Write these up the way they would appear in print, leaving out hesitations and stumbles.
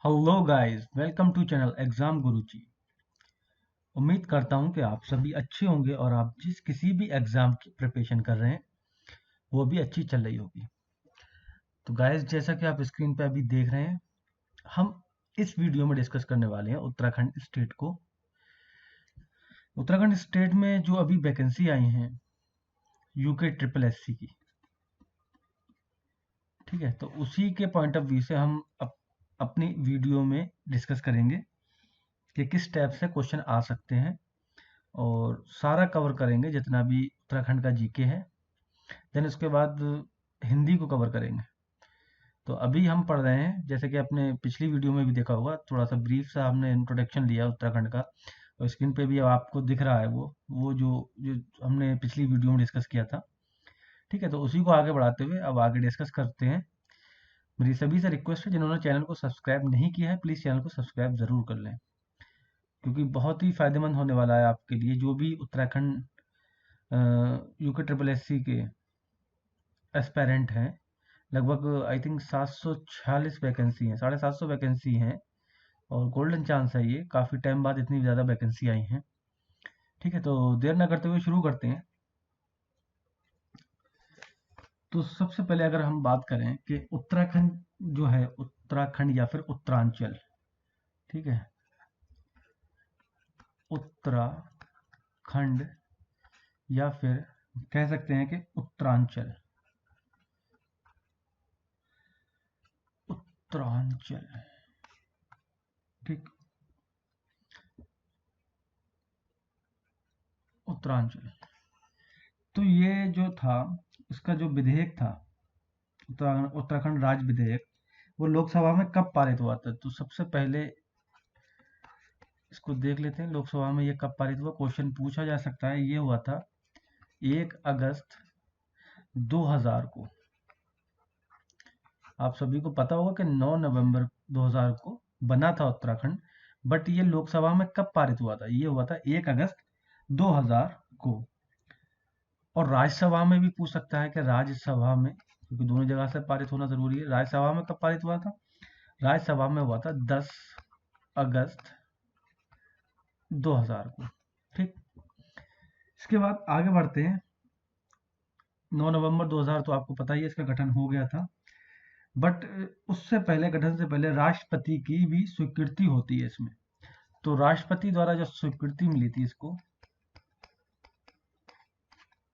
Hello guys, welcome to channel exam Guruji. उम्मीद करता हूं कि आप सभी अच्छे होंगे और आप जिस किसी भी एग्जाम की प्रिपरेशन कर रहे हैं वो भी अच्छी चल रही होगी। तो गाइस, जैसा कि आप स्क्रीन पे अभी देख रहे हैं, हम इस वीडियो में डिस्कस करने वाले हैं उत्तराखंड स्टेट को। उत्तराखंड स्टेट में जो अभी वैकेंसी आई हैं यूके ट्रिपल एससी की, ठीक है, तो उसी के पॉइंट ऑफ व्यू से हम अपनी वीडियो में डिस्कस करेंगे कि किस टाइप से क्वेश्चन आ सकते हैं और सारा कवर करेंगे जितना भी उत्तराखंड का जीके है। देन उसके बाद हिंदी को कवर करेंगे। तो अभी हम पढ़ रहे हैं, जैसे कि आपने पिछली वीडियो में भी देखा होगा, थोड़ा सा ब्रीफ सा हमने इंट्रोडक्शन लिया उत्तराखंड का, और स्क्रीन पे भी अब आपको दिख रहा है वो जो जो हमने पिछली वीडियो में डिस्कस किया था। ठीक है, तो उसी को आगे बढ़ाते हुए अब आगे डिस्कस करते हैं। मेरी सभी से रिक्वेस्ट है, जिन्होंने चैनल को सब्सक्राइब नहीं किया है प्लीज़ चैनल को सब्सक्राइब ज़रूर कर लें, क्योंकि बहुत ही फायदेमंद होने वाला है आपके लिए जो भी उत्तराखंड यूके ट्रिपल एससी के एस्पेरेंट हैं। लगभग आई थिंक 746 वैकेंसी हैं, 750 वैकेंसी हैं, और गोल्डन चांस है, ये काफ़ी टाइम बाद इतनी ज़्यादा वैकेंसी आई हैं। ठीक है, तो देर ना करते हुए शुरू करते हैं। तो सबसे पहले अगर हम बात करें कि उत्तराखंड जो है, उत्तराखंड या फिर उत्तरांचल, ठीक है, उत्तराखंड या फिर कह सकते हैं कि उत्तरांचल, उत्तरांचल, ठीक, उत्तरांचल। तो ये जो था, इसका जो विधेयक था, उत्तराखंड राज्य विधेयक, वो लोकसभा में कब पारित हुआ था? तो सबसे पहले इसको देख लेते हैं, लोकसभा में ये कब पारित हुआ। क्वेश्चन पूछा जा सकता है। ये हुआ था 1 अगस्त 2000 को। आप सभी को पता होगा कि 9 नवंबर 2000 को बना था उत्तराखंड, बट ये लोकसभा में कब पारित हुआ था? ये हुआ था 1 अगस्त 2000 को। और राज्यसभा में भी पूछ सकता है कि राज्यसभा में, क्योंकि दोनों जगह से पारित होना जरूरी है, राज्यसभा में कब पारित हुआ था? राज्यसभा में हुआ था 10 अगस्त 2000 को। ठीक, इसके बाद आगे बढ़ते हैं। 9 नवंबर 2000 तो आपको पता ही है, इसका गठन हो गया था, बट उससे पहले, गठन से पहले राष्ट्रपति की भी स्वीकृति होती है इसमें। तो राष्ट्रपति द्वारा जो स्वीकृति मिली थी इसको,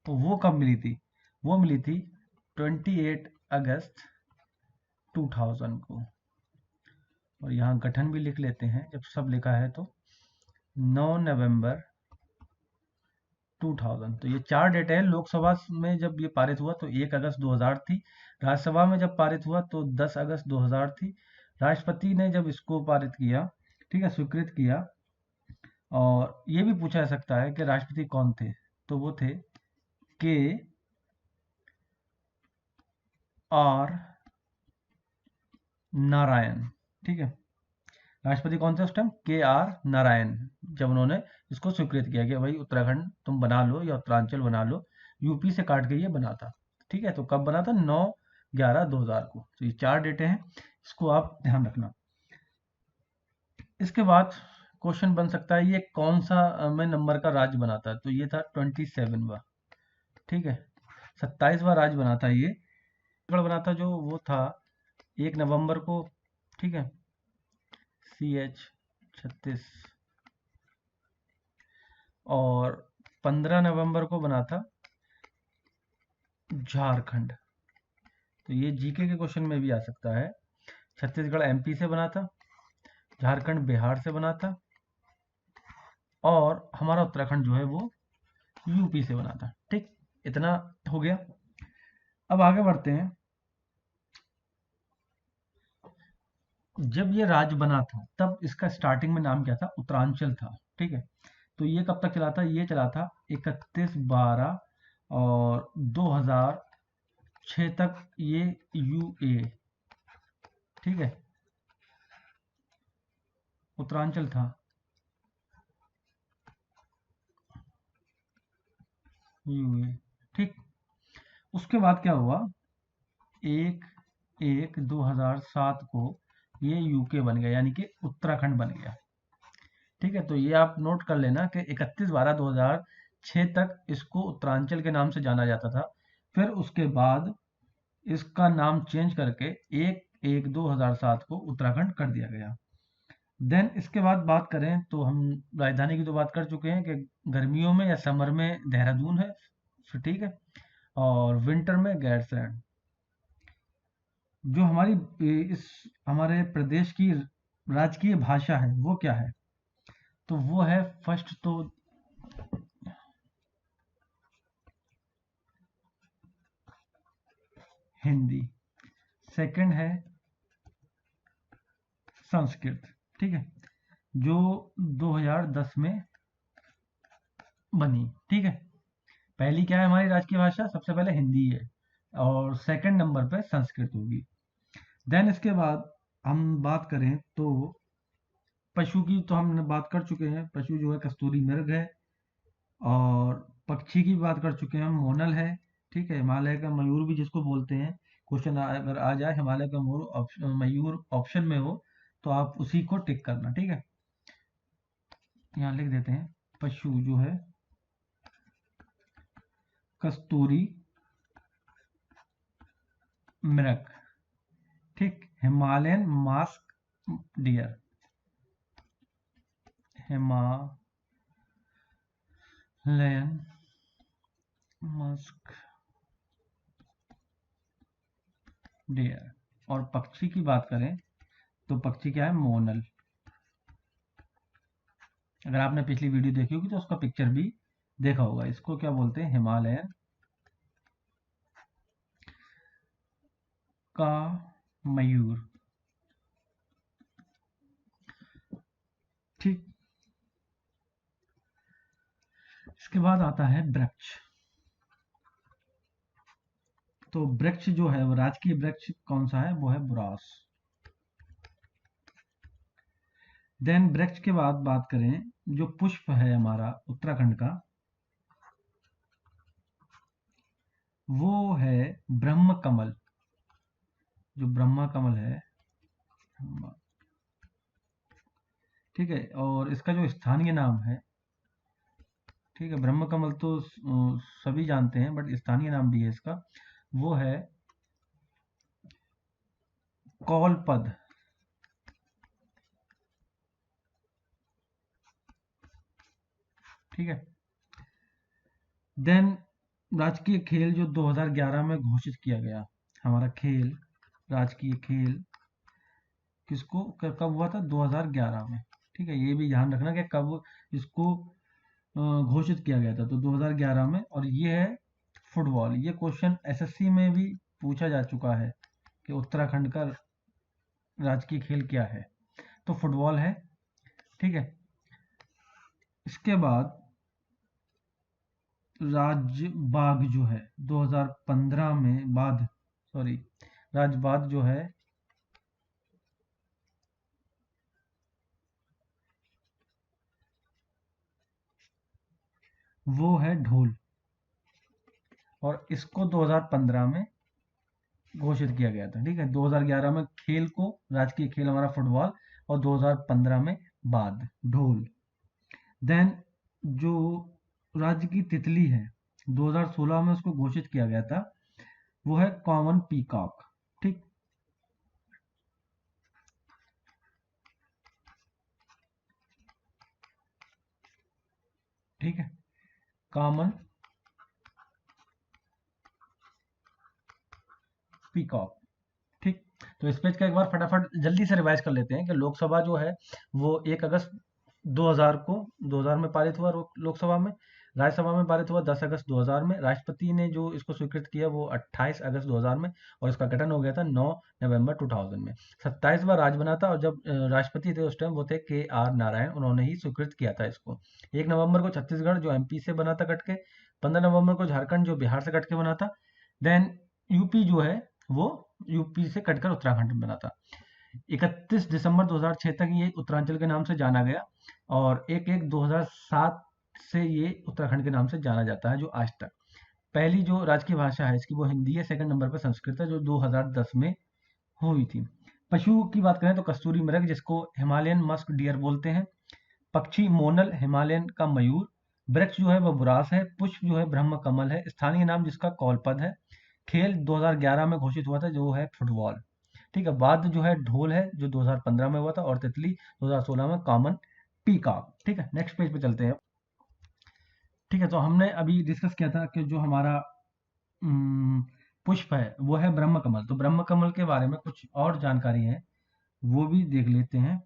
तो वो कब मिली थी? वो मिली थी 28 अगस्त 2000 को। और यहाँ गठन भी लिख लेते हैं, जब सब लिखा है तो 9 नवंबर 2000। तो ये 4 डेट है। लोकसभा में जब ये पारित हुआ तो 1 अगस्त 2000 थी, राज्यसभा में जब पारित हुआ तो 10 अगस्त 2000 थी, राष्ट्रपति ने जब इसको पारित किया, ठीक है, स्वीकृत किया। और ये भी पूछा जा सकता है कि राष्ट्रपति कौन थे? तो वो थे के आर नारायण। ठीक है, राष्ट्रपति कौन थे उस टाइम? के आर नारायण। जब उन्होंने इसको स्वीकृत किया कि भाई उत्तराखंड तुम बना लो या उत्तरांचल बना लो, यूपी से काट के ये बना था। ठीक है, तो कब बना था? 9/11/2000 को। तो ये 4 डेटें हैं, इसको आप ध्यान रखना। इसके बाद क्वेश्चन बन सकता है, ये कौन सा में नंबर का राज्य बना था? तो ये था 27वां। ठीक है, 27वां राज्य बना था ये। बना था जो, वो था 1 नवंबर को। ठीक है, CH 36। और 15 नवंबर को बना था झारखंड। तो ये जीके के क्वेश्चन में भी आ सकता है। छत्तीसगढ़ MP से बना था, झारखंड बिहार से बना था, और हमारा उत्तराखंड जो है वो यूपी से बना था। ठीक, इतना हो गया। अब आगे बढ़ते हैं। जब ये राज्य बना था तब इसका स्टार्टिंग में नाम क्या था? उत्तरांचल था। ठीक है, तो ये कब तक चला था? ये चला था 31/12 और 2006 तक, ये UA, ठीक है, उत्तरांचल था, UA। ठीक, उसके बाद क्या हुआ? 1/1/2007 को ये यूके बन गया, यानी कि उत्तराखंड बन गया। ठीक है, तो ये आप नोट कर लेना कि 31/12/2006 तक इसको उत्तरांचल के नाम से जाना जाता था। फिर उसके बाद इसका नाम चेंज करके 1/1/2007 को उत्तराखंड कर दिया गया। देन इसके बाद बात करें तो हम राजधानी की तो बात कर चुके हैं कि गर्मियों में या समर में देहरादून है, फिर ठीक है, और विंटर में गैरसैंण। जो इस हमारे प्रदेश की राजकीय भाषा है वो क्या है? तो वो है फर्स्ट तो हिंदी, सेकंड है संस्कृत। ठीक है, जो 2010 में बनी। ठीक है, पहली क्या है हमारी राजकीय भाषा? सबसे पहले हिंदी है, और सेकंड नंबर पे संस्कृत होगी। देन इसके बाद हम बात करें तो पशु की तो हमने बात कर चुके हैं, पशु जो है कस्तूरी मृग है, और पक्षी की बात कर चुके हैं हम, मोनल है। ठीक है, हिमालय का मयूर भी जिसको बोलते हैं, क्वेश्चन अगर आ जाए हिमालय का मयूर ऑप्शन में हो तो आप उसी को टिक करना। ठीक है, यहाँ लिख देते हैं पशु जो है कस्तूरी मृग। ठीक, Himalayan musk deer, Himalayan musk deer. और पक्षी की बात करें तो पक्षी क्या है? मोनल। अगर आपने पिछली वीडियो देखी होगी तो उसका पिक्चर भी देखा होगा। इसको क्या बोलते हैं? हिमालयन का मयूर। ठीक, इसके बाद आता है वृक्ष। तो वृक्ष जो है वो राजकीय वृक्ष कौन सा है? वो है बुरास। देन वृक्ष के बाद बात करें, जो पुष्प है हमारा उत्तराखंड का, वो है ब्रह्म कमल। जो ब्रह्मा कमल है, ठीक है, और इसका जो स्थानीय नाम है, ठीक है, ब्रह्म कमल तो सभी जानते हैं, बट स्थानीय नाम भी है इसका, वो है कौलपद। ठीक है, देन राजकीय खेल जो 2011 में घोषित किया गया, हमारा खेल, राजकीय खेल किसको कब हुआ था? 2011 में। ठीक है, ये भी ध्यान रखना कि कब इसको घोषित किया गया था, तो 2011 में। और ये है फुटबॉल। ये क्वेश्चन एसएससी में भी पूछा जा चुका है कि उत्तराखंड का राजकीय खेल क्या है, तो फुटबॉल है। ठीक है, इसके बाद राजबाग जो है 2015 में राजबाग जो है वो है ढोल, और इसको 2015 में घोषित किया गया था। ठीक है, 2011 में खेल को, राजकीय खेल हमारा फुटबॉल, और 2015 में बाद ढोल। देन जो राज्य की तितली है 2016 में उसको घोषित किया गया था, वो है कॉमन पीकॉक। ठीक, ठीक है, कॉमन पीकॉक। ठीक, तो इस पेज का एक बार फटाफट जल्दी से रिवाइज कर लेते हैं कि लोकसभा जो है वो 1 अगस्त 2000 में पारित हुआ लोकसभा में। राज्यसभा में पारित हुआ 10 अगस्त 2000 में। राष्ट्रपति ने जो इसको स्वीकृत किया वो 28 अगस्त 2000 में, और इसका गठन हो गया था 9 नवंबर 2000 में। 27वां राज्य बना था, और जब राष्ट्रपति थे उस टाइम वो थे KR नारायण, उन्होंने ही स्वीकृत किया था इसको। 1 नवंबर को छत्तीसगढ़ जो MP से बना था कट के, 15 नवंबर को झारखंड जो बिहार से कट के बना था, देन यूपी जो है वो यूपी से कटकर उत्तराखंड में बना था। 31 दिसंबर 2006 तक ये उत्तरांचल के नाम से जाना गया, और 1/1/2007 से ये उत्तराखंड के नाम से जाना जाता है जो आज तक। पहली जो राजकीय भाषा है इसकी वो हिंदी है, सेकंड नंबर पर संस्कृत है जो 2010 में हुई थी। पशु की बात करें तो कस्तूरी मृग, जिसको हिमालयन मस्क डियर बोलते हैं। पक्षी मोनल, हिमालयन का मयूर। वृक्ष जो है वह बुरास है। पुष्प जो है ब्रह्म कमल है। स्थानीय नाम जिसका कौलपद है। खेल 2011 में घोषित हुआ था जो है फुटबॉल। ठीक है, वाद्य जो है ढोल है, जो 2015 में हुआ था। और तितली 2016 में कॉमन पीकॉक। ठीक है, नेक्स्ट पेज पे चलते हैं। ठीक है, तो हमने अभी डिस्कस किया था कि जो हमारा पुष्प है वो है ब्रह्म कमल। तो ब्रह्म कमल के बारे में कुछ और जानकारी है, वो भी देख लेते हैं।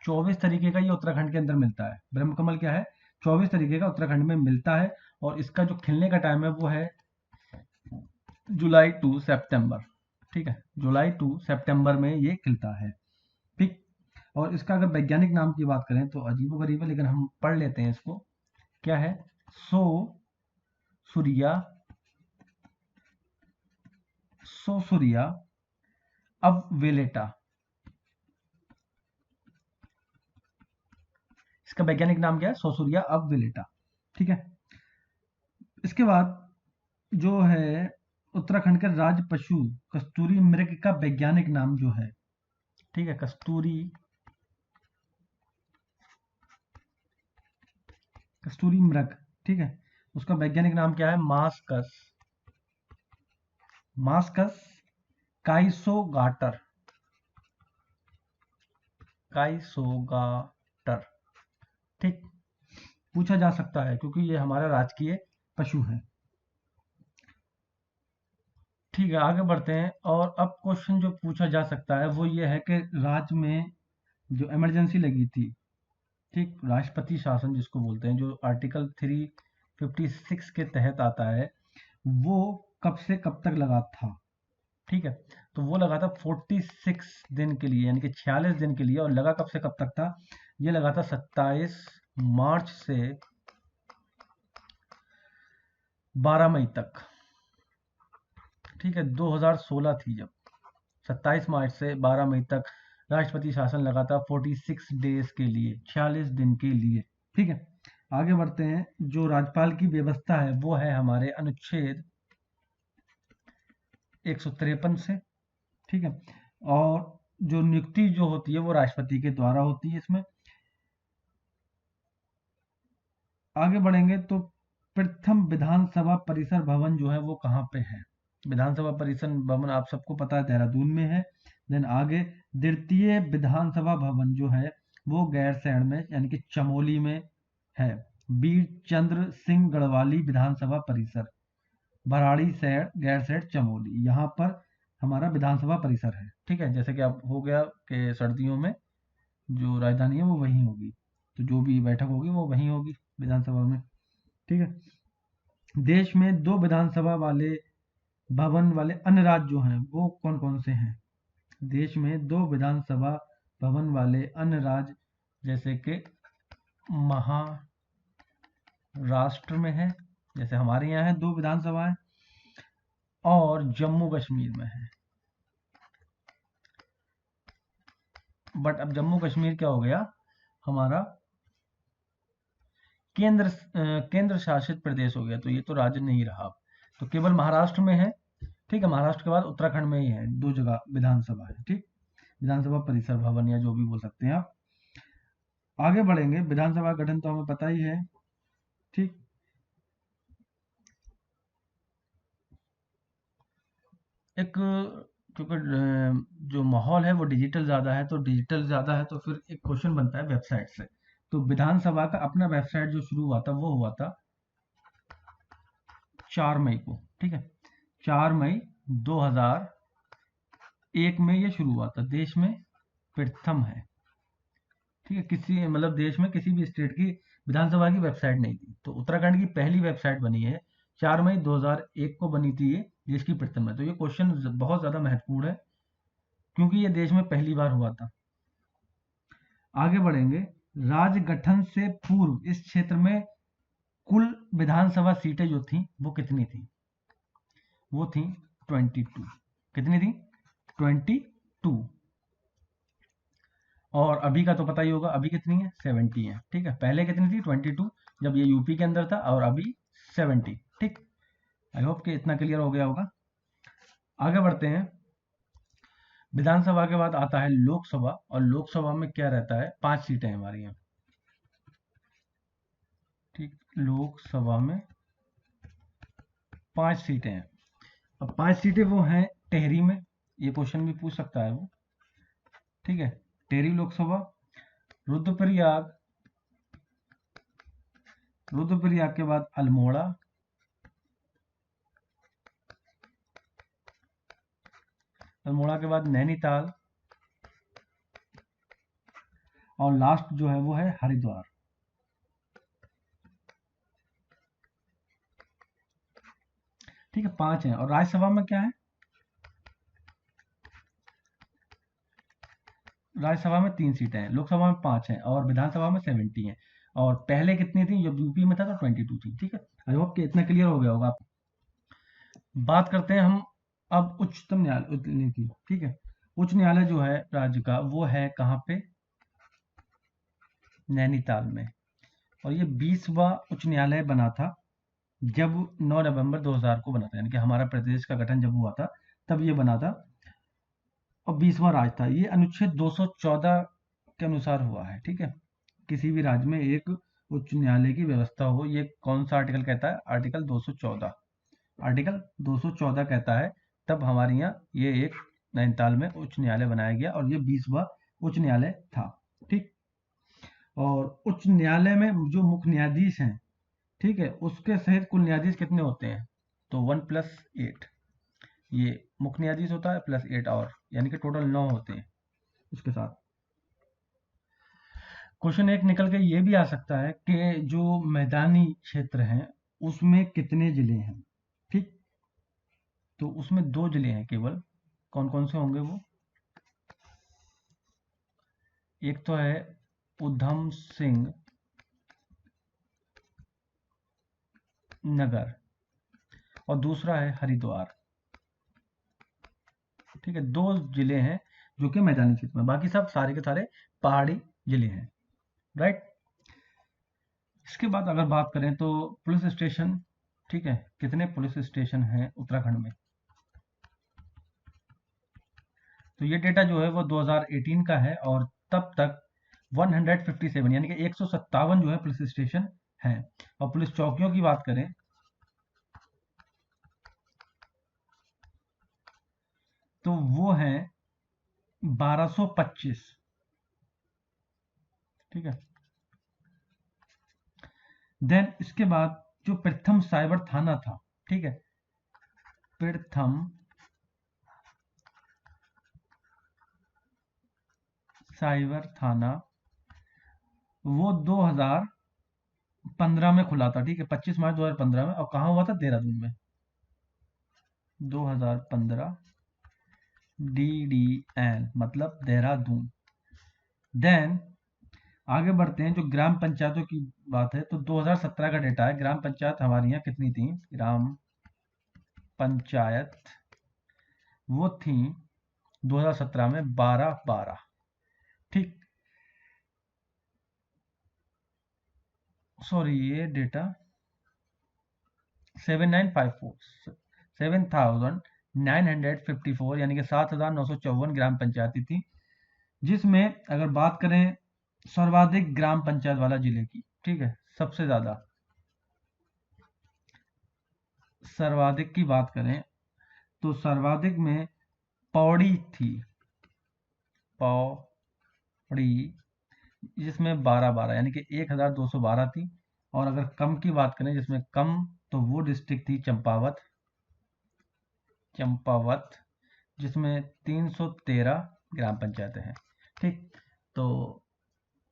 24 तरीके का ये उत्तराखंड के अंदर मिलता है। ब्रह्म कमल क्या है, 24 तरीके का उत्तराखंड में मिलता है। और इसका जो खिलने का टाइम है वो है जुलाई टू सितंबर। ठीक है, जुलाई टू सितंबर में ये खिलता है। ठीक, और इसका अगर वैज्ञानिक नाम की बात करें तो अजीबोगरीब है, लेकिन हम पढ़ लेते हैं इसको। क्या है, सो सूर्या, सोसूरिया अब वेलेटा। इसका वैज्ञानिक नाम क्या है, सोसूरिया अब वेलेटा। ठीक है, इसके बाद जो है उत्तराखंड के राज्य पशु कस्तूरी मृग का वैज्ञानिक नाम जो है, ठीक है, कस्तूरी मृग, ठीक है, उसका वैज्ञानिक नाम क्या है, मास्कस, मास्कस काइसोगाटर, काइसोगाटर। ठीक, पूछा जा सकता है क्योंकि ये हमारा राजकीय पशु है। ठीक है, आगे बढ़ते हैं। और अब क्वेश्चन जो पूछा जा सकता है वो ये है कि राज्य में जो इमरजेंसी लगी थी, ठीक, राष्ट्रपति शासन जिसको बोलते हैं, जो आर्टिकल 356 के तहत आता है, वो कब से कब तक लगा था। ठीक है, तो वो लगा था 46 दिन के लिए, यानी कि 46 दिन के लिए। और लगा कब से कब तक था, ये लगा था 27 मार्च से 12 मई तक। ठीक है, 2016 थी जब, 27 मार्च से 12 मई तक राष्ट्रपति शासन लगा था 46 डेज के लिए, 46 दिन के लिए। ठीक है, आगे बढ़ते हैं। जो राज्यपाल की व्यवस्था है वो है हमारे अनुच्छेद 153 से। ठीक है, और जो नियुक्ति जो होती है वो राष्ट्रपति के द्वारा होती है इसमें। आगे बढ़ेंगे तो प्रथम विधानसभा परिसर भवन जो है वो कहाँ पे है। विधानसभा परिसर भवन आप सबको पता है देहरादून में है। देन आगे द्वितीय विधानसभा भवन जो है वो गैरसैंण में, यानी कि चमोली में है। वीर चंद्र सिंह गढ़वाली विधानसभा परिसर, भराड़ी सैण, गैरसैंण, चमोली, यहाँ पर हमारा विधानसभा परिसर है। ठीक है, जैसे कि आप हो गया कि सर्दियों में जो राजधानी है वो वहीं होगी, तो जो भी बैठक होगी वो वहीं होगी विधानसभा में। ठीक है, देश में 2 विधानसभा वाले भवन वाले अन्य राज्य जो हैं वो कौन कौन से हैं। देश में 2 विधानसभा भवन वाले अन्य राज्य जैसे कि महाराष्ट्र में है, जैसे हमारे यहाँ है 2 विधानसभाएं, और जम्मू कश्मीर में है। बट अब जम्मू कश्मीर क्या हो गया, हमारा केंद्र शासित प्रदेश हो गया, तो ये तो राज्य नहीं रहा। तो केवल महाराष्ट्र में है। ठीक है, महाराष्ट्र के बाद उत्तराखंड में ही है 2 जगह विधानसभा है। ठीक, विधानसभा परिसर भवन या जो भी बोल सकते हैं आप। आगे बढ़ेंगे, विधानसभा गठन तो हमें पता ही है। ठीक, एक क्योंकि जो माहौल है वो डिजिटल ज़्यादा है, तो डिजिटल ज़्यादा है तो फिर एक क्वेश्चन बनता है वेबसाइट से। तो विधानसभा का अपना वेबसाइट जो शुरू हुआ था वो हुआ था 4 मई को। ठीक है, 4 मई 2001 में ये शुरू हुआ था। देश में प्रथम है। ठीक है, किसी मतलब देश में किसी भी स्टेट की विधानसभा की वेबसाइट नहीं थी, तो उत्तराखंड की पहली वेबसाइट बनी है। 4 मई 2001 को बनी थी ये, देश की प्रथम है। तो ये क्वेश्चन बहुत ज़्यादा महत्वपूर्ण है क्योंकि ये देश में पहली बार हुआ था। आगे बढ़ेंगे, राज्य गठन से पूर्व इस क्षेत्र में कुल विधानसभा सीटें जो थी वो कितनी थी, वो थी 22। कितनी थी, 22। और अभी का तो पता ही होगा, अभी कितनी है, 70 है। ठीक है, पहले कितनी थी, 22 जब ये यूपी के अंदर था, और अभी 70। ठीक, आई होप कि इतना क्लियर हो गया होगा। आगे बढ़ते हैं। विधानसभा के बाद आता है लोकसभा, और लोकसभा में क्या रहता है, 5 सीटें हमारी यहाँ। ठीक, लोकसभा में 5 सीटें हैं। अब 5 सीटें वो हैं टेहरी में, ये क्वेश्चन भी पूछ सकता है वो। ठीक है, टेहरी लोकसभा, रुद्रप्रयाग, रुद्रप्रयाग के बाद अल्मोड़ा, अल्मोड़ा के बाद नैनीताल, और लास्ट जो है वो है हरिद्वार। ठीक है, 5 हैं। और राज्यसभा में क्या है, राज्यसभा में 3 सीटें हैं, लोकसभा में 5 हैं, और विधानसभा में 70 हैं। और पहले कितनी थी, जब यूपी में था तो 22 थी। ठीक है, आई होप कि इतना क्लियर हो गया होगा आपको। बात करते हैं हम अब उच्चतम न्यायालय की। ठीक है, उच्च न्यायालय जो है राज्य का, वो है कहाँ पे, नैनीताल में। और ये 20वां उच्च न्यायालय बना था जब 9 नवंबर 2000 को बना था, यानी कि हमारा प्रदेश का गठन जब हुआ था तब ये बना था, और 20वां राज्य था। ये अनुच्छेद 214 के अनुसार हुआ है। ठीक है, किसी भी राज्य में एक उच्च न्यायालय की व्यवस्था हो, ये कौन सा आर्टिकल कहता है, आर्टिकल 214, आर्टिकल 214 कहता है। तब हमारे यहाँ ये एक नैनीताल में उच्च न्यायालय बनाया गया, और ये 20वां उच्च न्यायालय था। ठीक, और उच्च न्यायालय में जो मुख्य न्यायाधीश हैं, ठीक है, उसके सहित कुल न्यायाधीश कितने होते हैं, तो 1+8, ये मुख्य न्यायाधीश होता है +8 और, यानी कि टोटल 9 होते हैं उसके साथ। क्वेश्चन एक निकल के ये भी आ सकता है कि जो मैदानी क्षेत्र हैं उसमें कितने जिले हैं। ठीक, तो उसमें 2 जिले हैं केवल। कौन कौन से होंगे वो, एक तो है उधम सिंह नगर, और दूसरा है हरिद्वार। ठीक है, 2 जिले हैं जो कि मैदानी क्षेत्र में, बाकी सब सारे के सारे पहाड़ी जिले हैं। राइट, इसके बाद अगर बात करें तो पुलिस स्टेशन, ठीक है, कितने पुलिस स्टेशन हैं उत्तराखंड में, तो ये डेटा जो है वो 2018 का है, और तब तक 157 यानी कि 157 जो है पुलिस स्टेशन हैं। और पुलिस चौकियों की बात करें तो वो हैं 1225। ठीक है, देन इसके बाद जो प्रथम साइबर थाना था, ठीक है, प्रथम साइबर थाना, वो 2015 में खुला था। ठीक है, 25 मार्च 2015 में, और कहाँ हुआ था, देहरादून में, 2015, DDN मतलब देहरादून। देन आगे बढ़ते हैं, जो ग्राम पंचायतों की बात है तो 2017 का डेटा है, ग्राम पंचायत हमारी यहाँ कितनी थी, ग्राम पंचायत वो थी 2017 में 12। ठीक, सॉरी ये डेटा 7954, 7954 यानी कि 7954 ग्राम पंचायती थी, जिसमें अगर बात करें सर्वाधिक ग्राम पंचायत वाला जिले की, ठीक है, सबसे ज्यादा सर्वाधिक की बात करें तो सर्वाधिक में पौड़ी थी, पौड़ी, जिसमें 12 यानी कि 1212 थी। और अगर कम की बात करें, जिसमें कम, तो वो डिस्ट्रिक्ट थी चंपावत, चंपावत, जिसमें 313 ग्राम पंचायतें हैं। ठीक, तो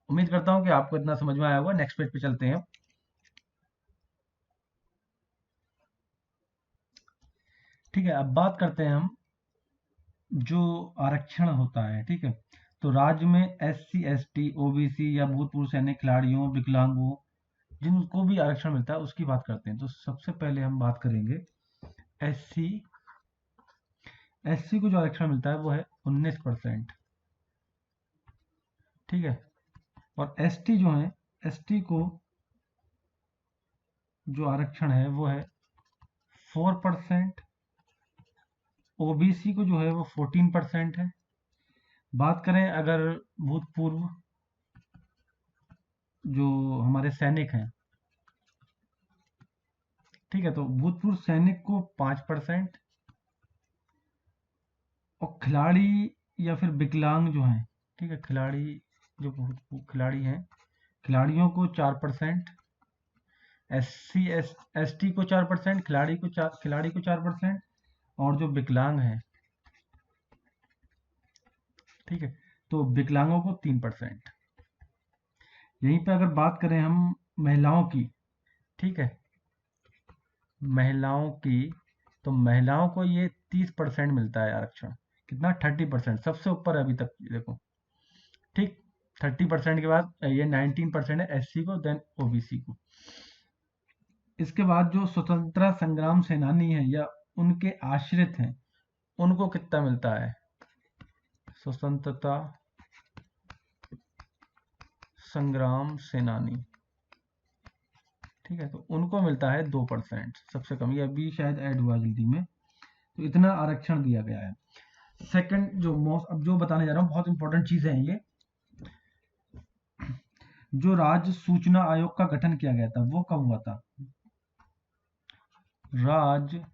उम्मीद करता हूं कि आपको इतना समझ में आया होगा। नेक्स्ट पेज पे चलते हैं। ठीक है, अब बात करते हैं हम जो आरक्षण होता है। ठीक है, तो राज्य में SC ST OBC या भूतपूर्व सैनिक, खिलाड़ियों, विकलांगों, जिनको भी आरक्षण मिलता है उसकी बात करते हैं। तो सबसे पहले हम बात करेंगे SC को जो आरक्षण मिलता है वो है 19%। ठीक है, और ST जो है, ST को जो आरक्षण है वो है 4%। ओबीसी को जो है वो 14% है। बात करें अगर भूतपूर्व जो हमारे सैनिक हैं, ठीक है, तो भूतपूर्व सैनिक को 5%, और खिलाड़ी या फिर विकलांग जो हैं, ठीक है, खिलाड़ी जो भूतपूर्व खिलाड़ी हैं, खिलाड़ियों को 4%, SC ST को 4%, खिलाड़ी को 4%, और जो विकलांग है, ठीक है, तो विकलांगों को 3%। यहीं पे अगर बात करें हम महिलाओं की, ठीक है, महिलाओं की, तो महिलाओं को ये 30% मिलता है आरक्षण। कितना? 30%, सबसे ऊपर है अभी तक, देखो, ठीक। 30% के बाद ये 19% है SC को, देन ओबीसी को। इसके बाद जो स्वतंत्रता संग्राम सेनानी है या उनके आश्रित हैं, उनको कितना मिलता है? स्वतंत्रता संग्राम सेनानी, ठीक है, तो उनको मिलता है 2%, सबसे कम। ये अभी शायद ऐड हुआ जल्दी में, तो इतना आरक्षण दिया गया है। सेकंड जो मोस्ट, अब जो बताने जा रहा हूँ, बहुत इंपॉर्टेंट चीजें हैं ये। जो राज्य सूचना आयोग का गठन किया गया था वो कब हुआ था? राज्य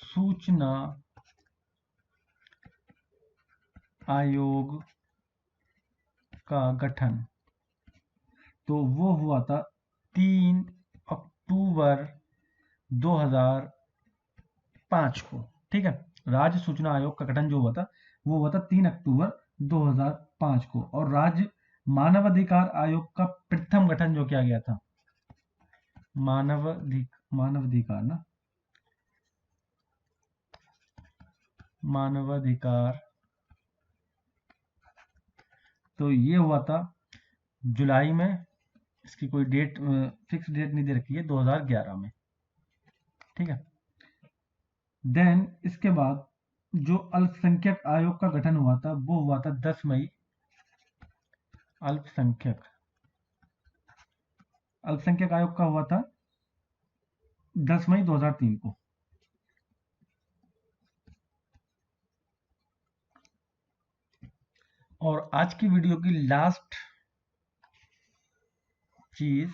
सूचना आयोग का गठन, तो वो हुआ था 3 अक्टूबर 2005 को, ठीक है। राज्य सूचना आयोग का गठन जो हुआ था वो हुआ था 3 अक्टूबर 2005 को। और राज्य मानवाधिकार आयोग का प्रथम गठन जो किया गया था, मानवाधिकार ना, मानवाधिकार, तो ये हुआ था जुलाई में। इसकी कोई डेट, फिक्स डेट नहीं दे रखी है, 2011 में, ठीक है। देन इसके बाद जो अल्पसंख्यक आयोग का गठन हुआ था वो हुआ था 10 मई, अल्पसंख्यक अल्पसंख्यक आयोग का हुआ था 10 मई 2003 को। और आज की वीडियो की लास्ट चीज,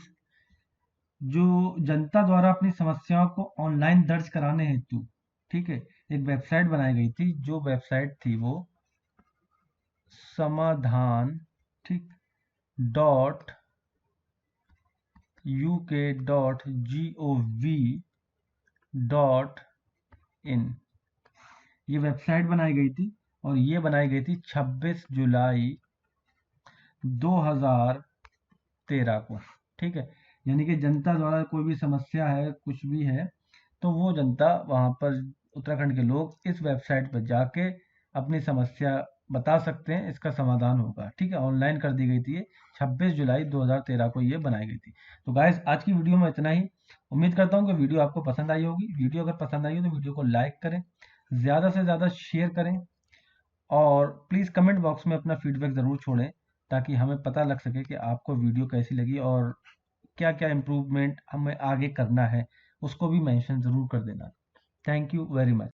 जो जनता द्वारा अपनी समस्याओं को ऑनलाइन दर्ज कराने हेतु, ठीक है, एक वेबसाइट बनाई गई थी। जो वेबसाइट थी वो समाधान, ठीक, .uk.gov.in, ये वेबसाइट बनाई गई थी। और ये बनाई गई थी 26 जुलाई 2013 को, ठीक है। यानी कि जनता द्वारा कोई भी समस्या है, कुछ भी है, तो वो जनता वहाँ पर, उत्तराखंड के लोग इस वेबसाइट पर जाके अपनी समस्या बता सकते हैं, इसका समाधान होगा, ठीक है। ऑनलाइन कर दी गई थी ये, 26 जुलाई 2013 को ये बनाई गई थी। तो गाइस, आज की वीडियो में इतना ही। उम्मीद करता हूँ कि वीडियो आपको पसंद आई होगी। वीडियो अगर पसंद आई हो तो वीडियो को लाइक करें, ज़्यादा से ज़्यादा शेयर करें, और प्लीज़ कमेंट बॉक्स में अपना फीडबैक ज़रूर छोड़ें, ताकि हमें पता लग सके कि आपको वीडियो कैसी लगी और क्या क्या इम्प्रूवमेंट हमें आगे करना है, उसको भी मेंशन ज़रूर कर देना। Thank you very much.